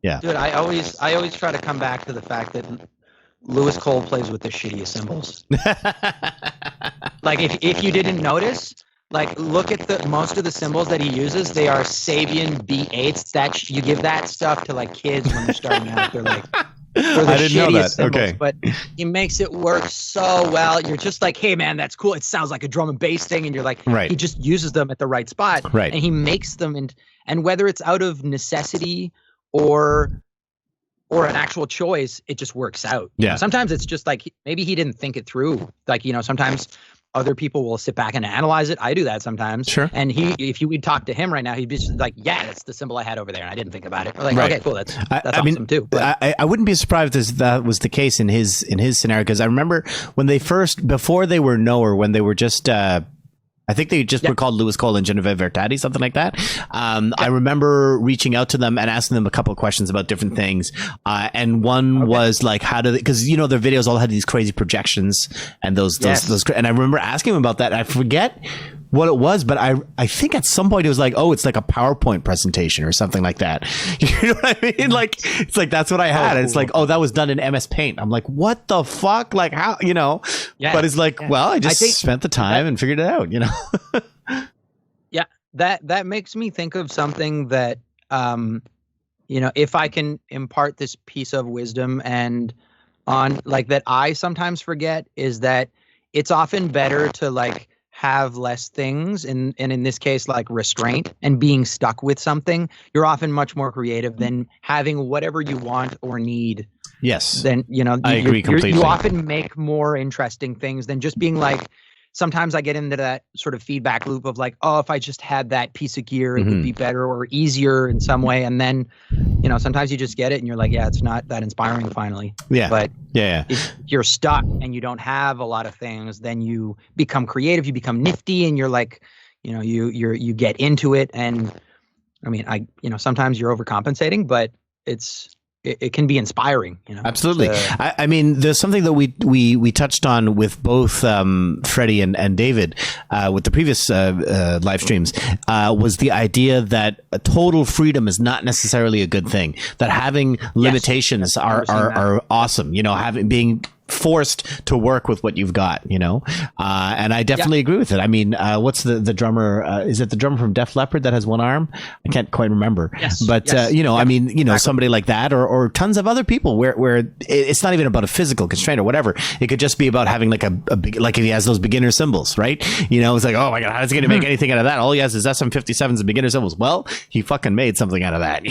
Yeah. Dude, I always try to come back to the fact that Lewis Cole plays with the shittiest cymbals. Like if you didn't notice, like look at most of the cymbals that he uses, they are Sabian B8s. That you give that stuff to like kids when they're starting out. They're like I didn't know that. Cymbals, okay. But he makes it work so well. You're just like, hey man, that's cool. It sounds like a drum and bass thing, and you're like, right. He just uses them at the right spot. Right. And he makes them and whether it's out of necessity or an actual choice, it just works out. Yeah. Sometimes it's just like maybe he didn't think it through. Like, sometimes other people will sit back and analyze it. I do that sometimes. Sure. And if you would talk to him right now, he'd be just like, yeah, that's the symbol I had over there, and I didn't think about it. We're like, right. Okay, cool. That's I awesome mean, too. But I wouldn't be surprised if that was the case in his scenario, because I remember when before they were knower, when they were just I think they just were called Lewis Cole and Genevieve Vertati, something like that. I remember reaching out to them and asking them a couple of questions about different things. And one was like, how do they, because their videos all had these crazy projections and those, and I remember asking them about that. I forget what it was, but I think at some point it was like, oh, it's like a PowerPoint presentation or something like that. You know what I mean? Like, it's like, that's what I had. And it's like, oh, that was done in MS Paint. I'm like, what the fuck? Like, how, but it's like, well, I just spent the time and figured it out, Yeah. That makes me think of something that, if I can impart this piece of wisdom and on like that I sometimes forget, is that it's often better to like have less things and in this case like restraint and being stuck with something. You're often much more creative than having whatever you want or need. Yes. Then I agree completely. You often make more interesting things than just being like, sometimes I get into that sort of feedback loop of like, oh, if I just had that piece of gear, it would be better or easier in some way. And then, sometimes you just get it and you're like, yeah, it's not that inspiring finally. Yeah. But yeah. if you're stuck and you don't have a lot of things, then you become creative, you become nifty, and you're like, you get into it. And I mean, sometimes you're overcompensating, but it can be inspiring, Absolutely. I mean, there's something that we touched on with both Freddie and David with the previous live streams was the idea that total freedom is not necessarily a good thing. That having limitations are awesome. Being forced to work with what you've got, and I definitely agree with it. I mean, what's the drummer? Is it the drummer from Def Leppard that has one arm? I can't quite remember. Yes. But I mean, exactly. Somebody like that, or tons of other people where it's not even about a physical constraint or whatever. It could just be about having like a big, like if he has those beginner cymbals, right? It's like, oh my god, how's he going to make anything out of that? All he has is SM57s and beginner cymbals. Well, he fucking made something out of that,